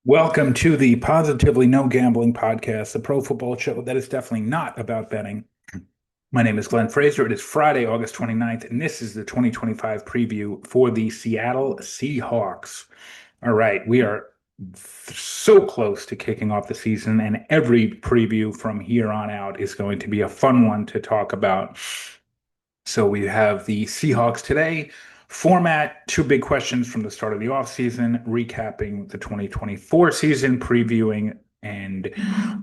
Welcome to the Positively No Gambling Podcast, the pro football show that is definitely not about betting. My name is Glenn Fraser. It is Friday, August 29th, and this is the 2025 preview for the Seattle Seahawks. All right, we are so close to kicking off the season, and every preview from here on out is going to be a fun one to talk about. So we have the Seahawks today. Format, two big questions from the start of the offseason, recapping the 2024 season, previewing and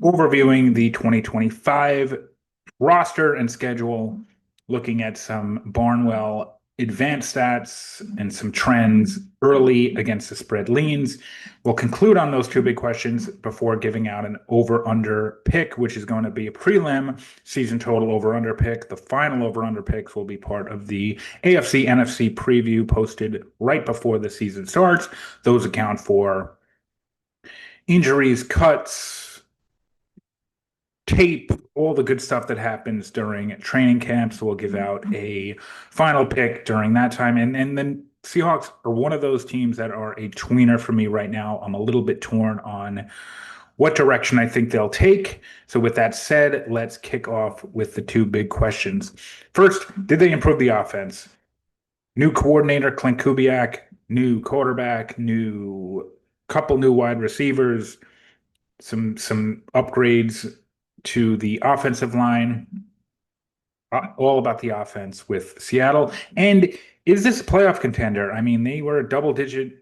overviewing the 2025 roster and schedule, looking at some Barnwell advanced stats and some trends early against the spread leans. We'll conclude on those two big questions before giving out an over-under pick, which is going to be a prelim season total over-under pick. The final over-under picks will be part of the AFC NFC preview posted right before the season starts. Those account for injuries, cuts, tape, all the good stuff that happens during training camps. We'll give out a final pick during that time. And then Seahawks are one of those teams that are a tweener for me right now. I'm a little bit torn on what direction I think they'll take. So with that said, let's kick off with the two big questions. First, did they improve the offense? New coordinator, Clint Kubiak, new quarterback, new couple new wide receivers, some upgrades to the offensive line, all about the offense with Seattle. And is this a playoff contender? I mean, they won double digits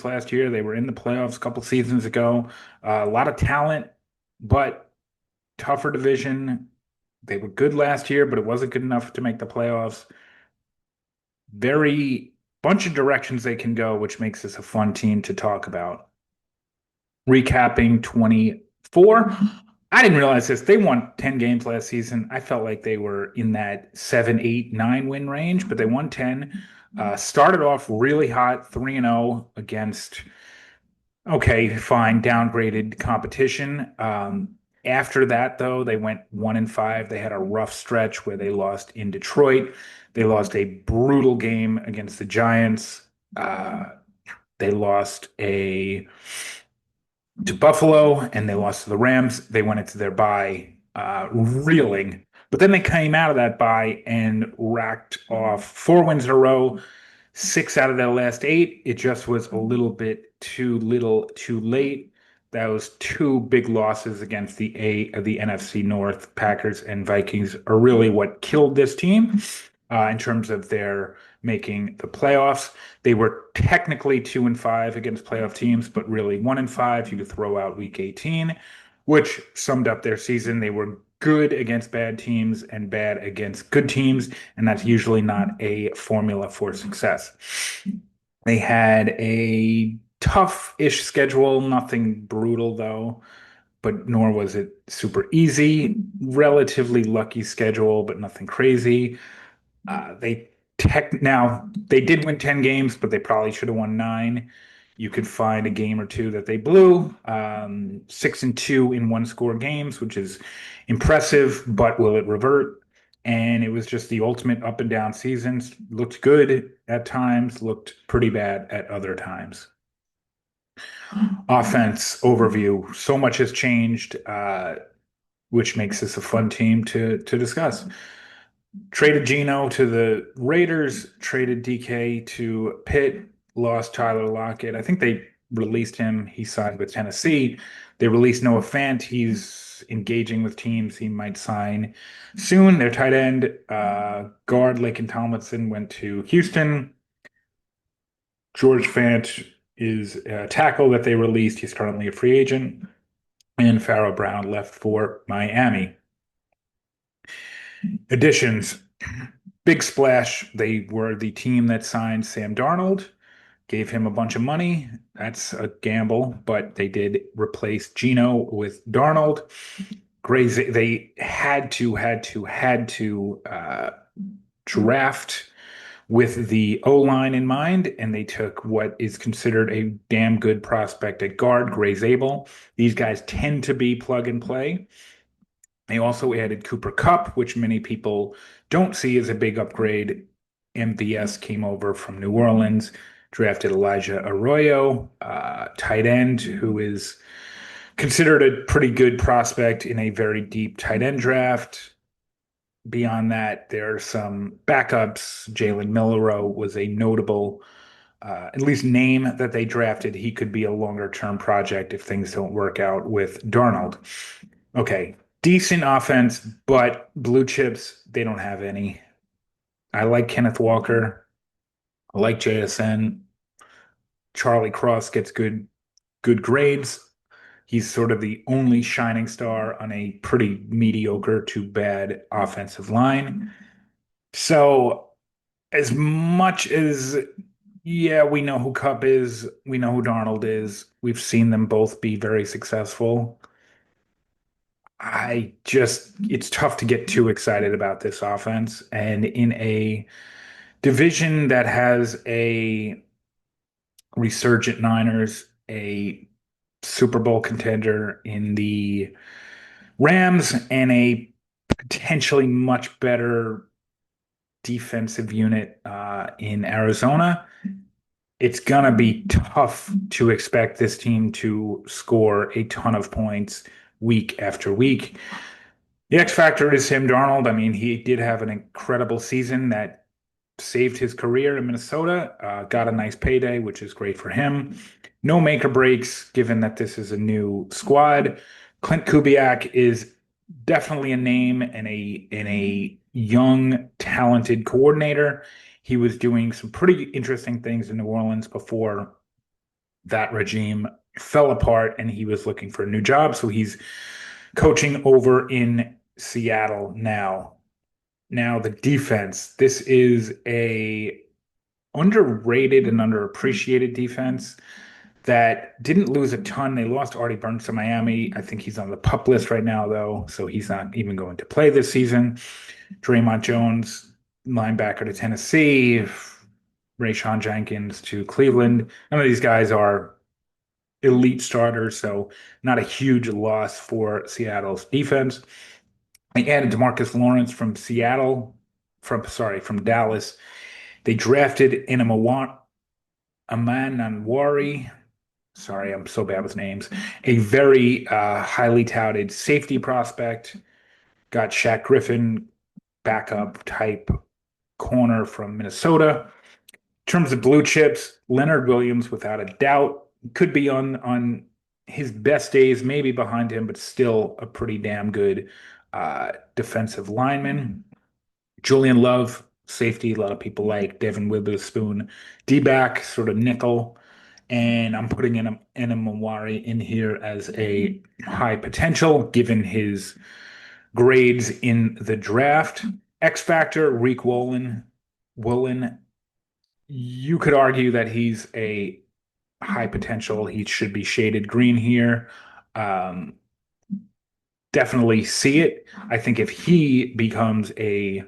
last year. They were in the playoffs a couple seasons ago. A lot of talent, but tougher division. They were good last year, but it wasn't good enough to make the playoffs. Very bunch of directions they can go, which makes this a fun team to talk about. Recapping 24. I didn't realize this. They won 10 games last season. I felt like they were in that 7, 8, 9 win range, but they won 10. Started off really hot, 3-0 against, okay, fine, downgraded competition. After that, though, they went 1-5. They had a rough stretch where they lost in Detroit. They lost a brutal game against the Giants. They lost to Buffalo and they lost to the Rams. They went into their bye reeling. But then they came out of that bye and racked off 4 wins in a row, 6 out of their last 8. It just was a little bit too little, too late. Those two big losses against the NFC North, Packers and Vikings, are really what killed this team in terms of their making the playoffs. They were technically 2-5 against playoff teams, but really 1-5. You could throw out week 18, which summed up their season. They were good against bad teams and bad against good teams, and that's usually not a formula for success. They had a tough-ish schedule, nothing brutal though, but nor was it super easy. Relatively lucky schedule, but nothing crazy. They did win 10 games, but they probably should have won 9. You could find a game or two that they blew. 6-2 in one-score games, which is impressive, but will it revert? And it was just the ultimate up and down seasons. Looked good at times, looked pretty bad at other times. Offense overview. So much has changed, which makes this a fun team to discuss. Traded Geno to the Raiders, traded DK to Pitt, lost Tyler Lockett. I think they released him. He signed with Tennessee. They released Noah Fant. He's engaging with teams he might sign soon. Their tight end, guard Laken Tomlinson, went to Houston. George Fant is a tackle that they released. He's currently a free agent. And Pharaoh Brown left for Miami. Additions. Big splash. They were the team that signed Sam Darnold, gave him a bunch of money. That's a gamble, but they did replace Geno with Darnold. They had to draft with the O-line in mind, and they took what is considered a damn good prospect at guard, Gray Zabel. These guys tend to be plug and play. They also added Cooper Kupp, which many people don't see as a big upgrade. MVS came over from New Orleans, drafted Elijah Arroyo, tight end, who is considered a pretty good prospect in a very deep tight end draft. Beyond that, there are some backups. Jalen Milroe was a notable, at least name that they drafted. He could be a longer term project if things don't work out with Darnold. Okay, decent offense, but blue chips, they don't have any. I like Kenneth Walker. I like JSN. Charlie Cross gets good grades. He's sort of the only shining star on a pretty mediocre to bad offensive line. So as much as, yeah, we know who Cup is, we know who Darnold is, we've seen them both be very successful. It's tough to get too excited about this offense. And in a division that has a resurgent Niners, a Super Bowl contender in the Rams, and a potentially much better defensive unit in Arizona, it's gonna be tough to expect this team to score a ton of points week after week. The X factor is Sam Darnold. I mean, he did have an incredible season that saved his career in Minnesota, got a nice payday, which is great for him. No make or breaks, given that this is a new squad. Clint Kubiak is definitely a name and a young, talented coordinator. He was doing some pretty interesting things in New Orleans before that regime fell apart and he was looking for a new job. So he's coaching over in Seattle now. Now the defense. This is a underrated and underappreciated defense that didn't lose a ton. They lost Artie Burns to Miami. I think he's on the PUP list right now, though, so he's not even going to play this season. Draymond Jones, linebacker to Tennessee. Rayshon Jenkins to Cleveland. None of these guys are elite starters, so not a huge loss for Seattle's defense. They added DeMarcus Lawrence from Seattle, from Dallas. They drafted Amananwari. Sorry, I'm so bad with names. A very highly touted safety prospect. Got Shaq Griffin, backup type corner from Minnesota. In terms of blue chips, Leonard Williams, without a doubt, could be on his best days, maybe behind him, but still a pretty damn good defensive lineman. Julian Love, safety, a lot of people like Devin Witherspoon, D-back, sort of nickel. And I'm putting in Mawari in here as a high potential given his grades in the draft. X Factor, Reek Woolen. You could argue that he's a high potential. He should be shaded green here. Um, Definitely see it. I think if he becomes a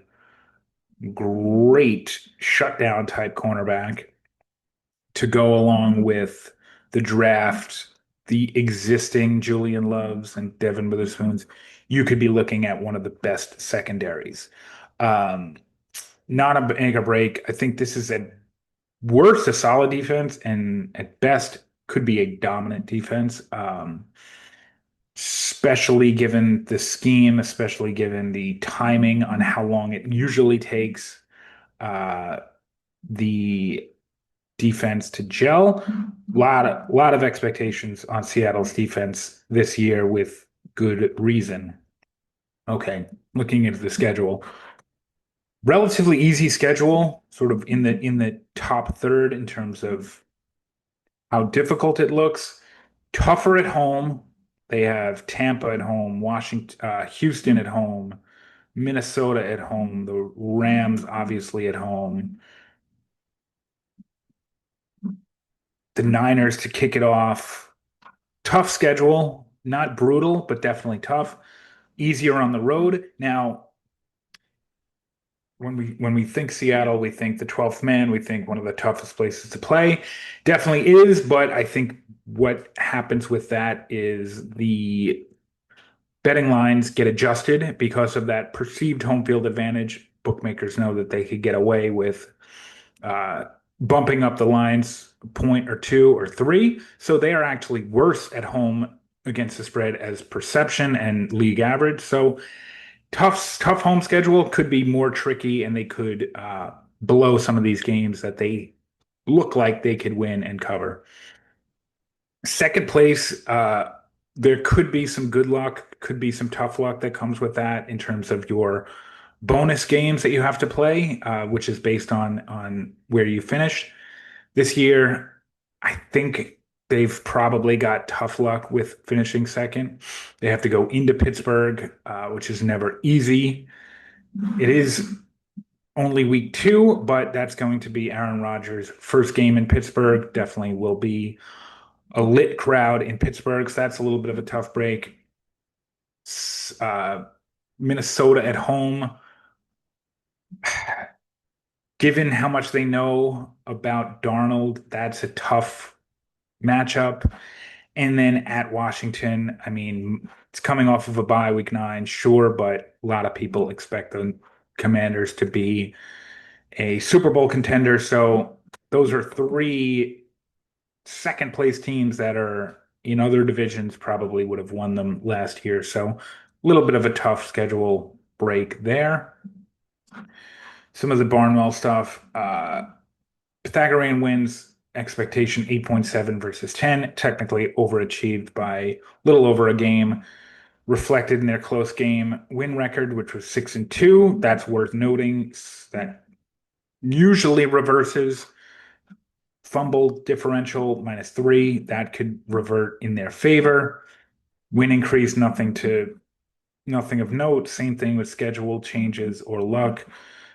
great shutdown type cornerback to go along with the draft, the existing Julian Loves and Devin Witherspoons, you could be looking at one of the best secondaries. Um, Not a make or break. I think this is at worst a solid defense, and at best could be a dominant defense. Especially given the scheme, especially given the timing on how long it usually takes uh, the defense to gel. Lot of expectations on Seattle's defense this year with good reason. Okay, looking into the schedule. Relatively easy schedule, sort of in the top third in terms of how difficult it looks. Tougher at home. They have Tampa at home, Washington, Houston at home, Minnesota at home, the Rams obviously at home, the Niners to kick it off. Tough schedule, not brutal, but definitely tough. Easier on the road. Now, when we think Seattle, we think the 12th man, we think one of the toughest places to play. Definitely is, but I think what happens with that is the betting lines get adjusted because of that perceived home field advantage. Bookmakers know that they could get away with uh, bumping up the lines a point or two or three. So they are actually worse at home against the spread as perception and league average. So tough home schedule could be more tricky, and they could blow some of these games that they look like they could win and cover. Second place, there could be some good luck, could be some tough luck that comes with that in terms of your bonus games that you have to play, which is based on where you finish. This year, I think they've probably got tough luck with finishing second. They have to go into Pittsburgh, which is never easy. It is only week two, but that's going to be Aaron Rodgers' first game in Pittsburgh. Definitely will be a lit crowd in Pittsburgh, so that's a little bit of a tough break. Uh, Minnesota at home, given how much they know about Darnold, that's a tough matchup. And then at Washington, I mean, it's coming off of a bye week nine, sure, but a lot of people expect the Commanders to be a Super Bowl contender. So those are three second place teams that are in other divisions probably would have won them last year. So a little bit of a tough schedule break there. Some of the Barnwell stuff. Pythagorean wins expectation 8.7 versus 10, technically overachieved by a little over a game, reflected in their close game win record, which was 6-2. That's worth noting. That usually reverses. Fumble differential -3, that could revert in their favor. Win increase, nothing of note. Same thing with schedule changes or luck.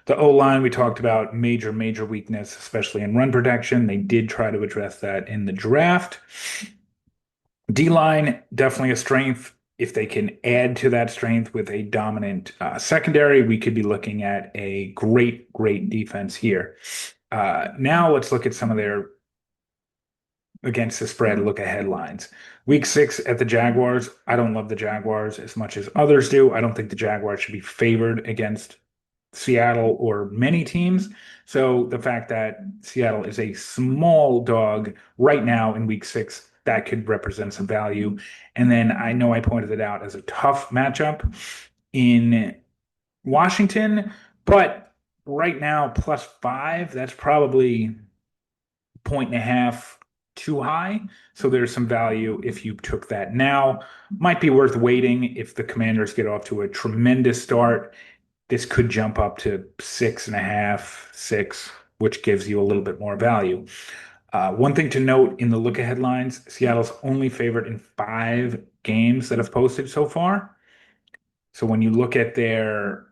The O-line, we talked about major weakness, especially in run protection. They did try to address that in the draft. D-line, definitely a strength. If they can add to that strength with a dominant secondary, we could be looking at a great defense here. Now let's look at some of their against the spread look ahead lines. Week 6 at the Jaguars. I don't love the Jaguars as much as others do. I don't think the Jaguars should be favored against Seattle or many teams. So the fact that Seattle is a small dog right now in week 6, that could represent some value. And then I know I pointed it out as a tough matchup in Washington, but right now +5, that's probably point and a half too high. So there's some value if you took that now. Might be worth waiting if the Commanders get off to a tremendous start. This could jump up to 6.5, 6, which gives you a little bit more value. One thing to note in the look ahead lines, Seattle's only favorite in 5 games that have posted so far. So when you look at their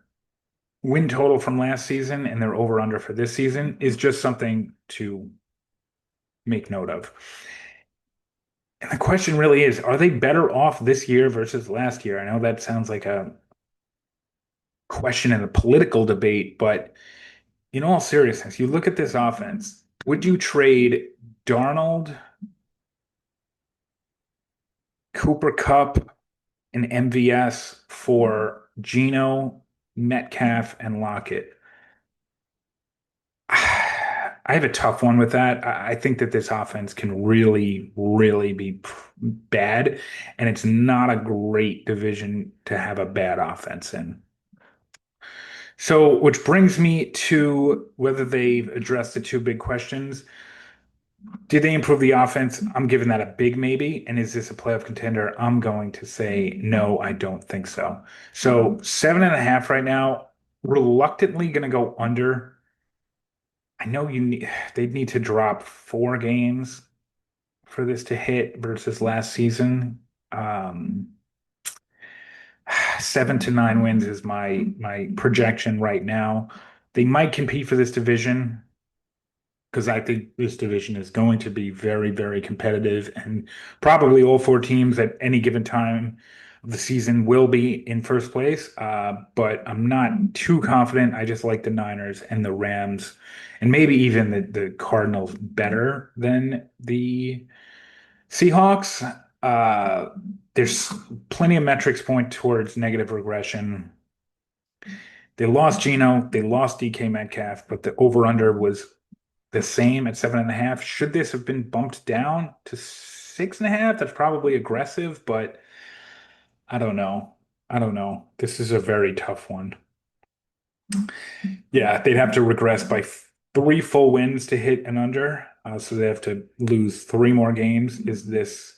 win total from last season and their over under for this season, is just something to make note of. And the question really is, are they better off this year versus last year? I know that sounds like a question in a political debate, but in all seriousness, you look at this offense, would you trade Darnold, Cooper Kupp, and MVS for Geno, Metcalf, and Lockett? I have a tough one with that. I think that this offense can really be bad, and it's not a great division to have a bad offense in. So, which brings me to whether they've addressed the two big questions. Did they improve the offense? I'm giving that a big maybe. And is this a playoff contender? I'm going to say no, I don't think so. So 7.5 right now, reluctantly going to go under. I know they'd need to drop 4 games for this to hit versus last season. Um, 7 to 9 wins is my projection right now. They might compete for this division because I think this division is going to be very competitive, and probably all 4 teams at any given time of the season will be in first place. But I'm not too confident. I just like the Niners and the Rams, and maybe even the Cardinals better than the Seahawks. There's plenty of metrics point towards negative regression. They lost Geno, they lost DK Metcalf, but the over-under was the same at 7.5. Should this have been bumped down to 6.5? That's probably aggressive, but I don't know. I don't know. This is a very tough one. Yeah, they'd have to regress by three full wins to hit an under. So they have to lose three more games. Does this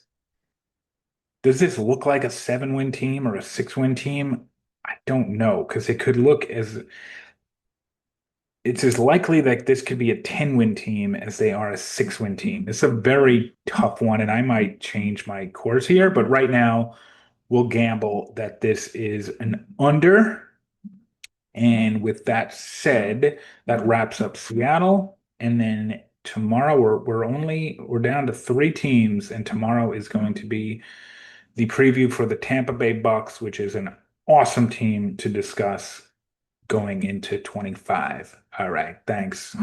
look like a 7-win team or a 6-win team? I don't know, because it could look as it's as likely that this could be a 10-win team as they are a 6-win team. It's a very tough one, and I might change my course here, but right now we'll gamble that this is an under. And with that said, that wraps up Seattle. And then tomorrow we're down to three teams, and tomorrow is going to be the preview for the Tampa Bay Bucks, which is an awesome team to discuss going into 25. All right, thanks.